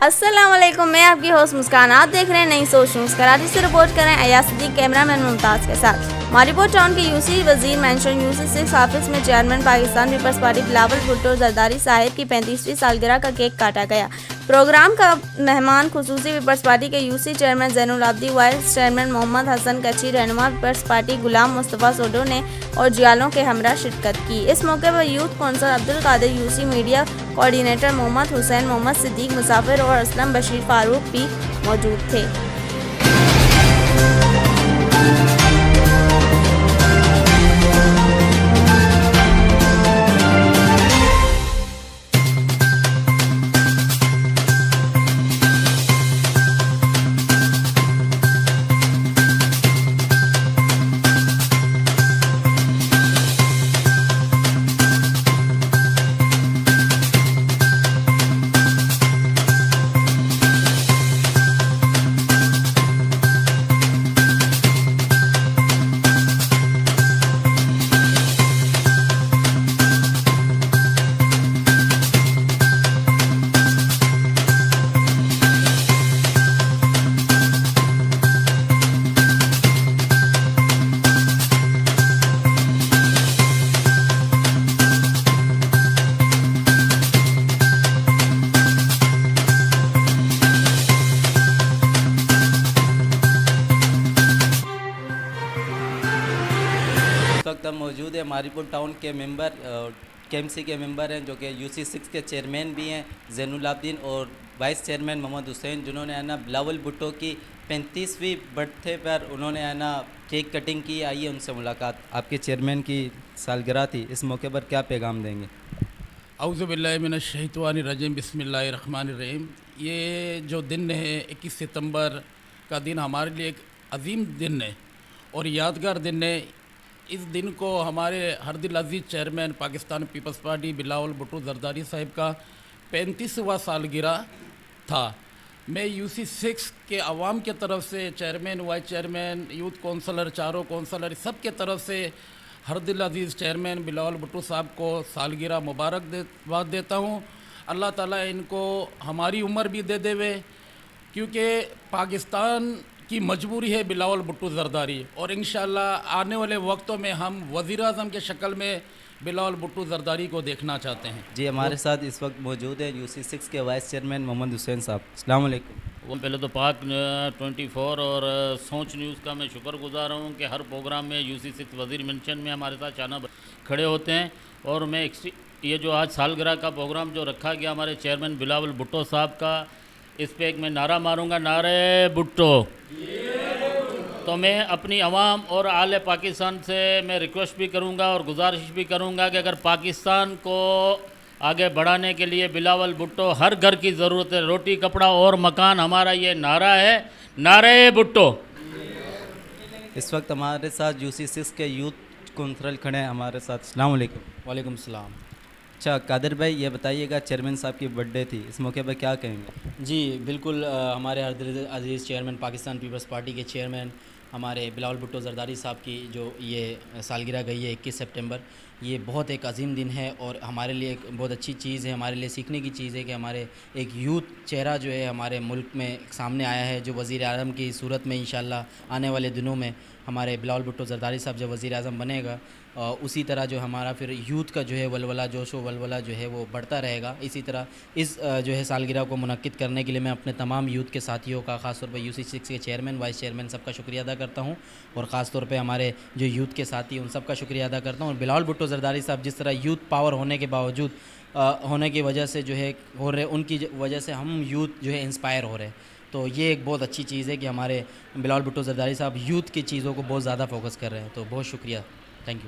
अस्सलाम वालेकुम, मैं आपकी होस्ट मुस्कान। आप देख रहे हैं नई सोच न्यूज़। कराची से रिपोर्ट कर रहे हैं अयाज सिद्दीक, कैमरामैन मुमताज़ के साथ। मारीपुर टाउन के UC Wazir Mansion UC 6 office में chairman Pakistan peoples party Bilawal Bhutto Zardari sahib की 35वीं सालगिरह का केक काटा गया। प्रोग्राम का मेहमान खुसूसी पीपल्स पार्टी के यूसी चेयरमैन जैनुल आबदी, वाइस चेयरमैन मोहम्मद हसन कच्ची, रहनुमा पीपल्स पार्टी गुलाम मुस्तफ़ा सोडो ने और जियालों के हमरा शिरकत की। इस मौके पर youth council Abdul Qadir, UC media coordinator Mohammad Hussain, Mohammad Siddique Musafir और असलम बशीर फारूक भी मौजूद थे। इस वक्त हम मौजूद है मारीपुर टाउन के मेंबर केएमसी के मेंबर हैं, जो कि यूसी 6 के चेयरमैन भी हैं जैनुल आबदीन, और वाइस चेयरमैन मोहम्मद हुसैन, जिन्होंने है ना बिलावल भुट्टो की 35वीं बर्थडे पर उन्होंने है ना केक कटिंग की। आइए उनसे मुलाकात। आपके चेयरमैन की सालगिरह थी, इस मौके पर क्या पैगाम देंगे? औज़ु बिल्लाहि मिनश शैतानिर रजीम, बिस्मिल्लाहिर रहमानिर रहीम। ये जो दिन है 21 सितंबर का दिन हमारे लिए एक अजीम दिन है और यादगार दिन है। इस दिन को हमारे हरदिल अजीज़ chairman Pakistan peoples party Bilawal Bhutto Zardari sahib का 35वां सालगिरह था। मैं यूसी 6 के अवाम के तरफ से, chairman, vice chairman, youth councillor, चारों कौंसलर, सब के तरफ से हरदिल अजीज़ चेयरमैन बिलावल भुट्टो साहब को सालगिरह मुबारकबाद देता हूँ। अल्लाह ताला इनको हमारी उम्र भी दे देवे, क्योंकि पाकिस्तान की मजबूरी है बिलावल भुट्टो जरदारी, और इंशाअल्लाह आने वाले वक्तों में हम वज़ीर आज़म के शक्ल में बिलावल भुट्टो जरदारी को देखना चाहते हैं। जी, हमारे साथ इस वक्त मौजूद है यूसी 6 के वाइस चेयरमैन मोहम्मद हुसैन साहब। अस्सलाम वालेकुम। वो पहले तो पाक 24 और सोच न्यूज़ का मैं शुक्रगुजार हूँ कि हर प्रोग्राम में यूसी 6 वज़ीर मेंशन में हमारे साथ शाना खड़े होते हैं। और मैं ये जो आज सालगिरह का प्रोग्राम जो रखा गया हमारे चेयरमैन बिलावल भुट्टो साहब का, इस पर एक मैं नारा मारूँगा, नारे भुट्टो। तो मैं अपनी आवाम और आले पाकिस्तान से मैं रिक्वेस्ट भी करूँगा और गुजारिश भी करूँगा कि अगर पाकिस्तान को आगे बढ़ाने के लिए बिलावल भुट्टो हर घर की ज़रूरत है, रोटी कपड़ा और मकान, हमारा ये नारा है, नारे भुट्टो। इस वक्त हमारे साथ यूसी 6 के यूथ कौंसल खड़े हैं हमारे साथ। अस्सलाम वालेकुम। वालेकुम सलाम। अच्छा कादिर भाई, ये बताइएगा चेयरमैन साहब की बर्थडे थी, इस मौके पर क्या कहेंगे? जी बिल्कुल, हमारे हरदिल अजीज़ चेयरमैन पाकिस्तान पीपल्स पार्टी के चेयरमैन हमारे बिलावल भुट्टो जरदारी साहब की जो ये सालगिरह गई है 21 सितंबर, ये बहुत एक अजीम दिन है और हमारे लिए एक बहुत अच्छी चीज़ है, हमारे लिए सीखने की चीज़ है कि हमारे एक यूथ चेहरा जो है हमारे मुल्क में सामने आया है, जो वज़ीर आज़म की सूरत में इंशाअल्लाह आने वाले दिनों में हमारे बिलावल भुट्टो जरदारी साहब जब वज़ीर आज़म बनेगा, उसी तरह जो हमारा फिर यूथ का जो है वलवला, जोश व वलवला जो है वो बढ़ता रहेगा। इसी तरह इस जो है सालगिरह को मुनक्किद करने के लिए मैं अपने तमाम यूथ के साथियों का, ख़ासतौर पर यूसी 6 के चेयरमैन, वाइस चेयरमैन, सबका शुक्रिया अदा करता हूँ, और ख़ास तौर पे हमारे जो यूथ के साथी उन सब का शुक्रिया अदा करता हूँ। और बिलावल भुट्टो जरदारी साहब जिस तरह यूथ पावर होने के बावजूद होने की वजह से जो है हो रहे, उनकी वजह से हम यूथ जो है इंस्पायर हो रहे हैं। तो ये एक बहुत अच्छी चीज़ है कि हमारे बिलावल भुट्टो जरदारी साहब यूथ की चीज़ों को बहुत ज़्यादा फोकस कर रहे हैं। तो बहुत शुक्रिया, थैंक यू।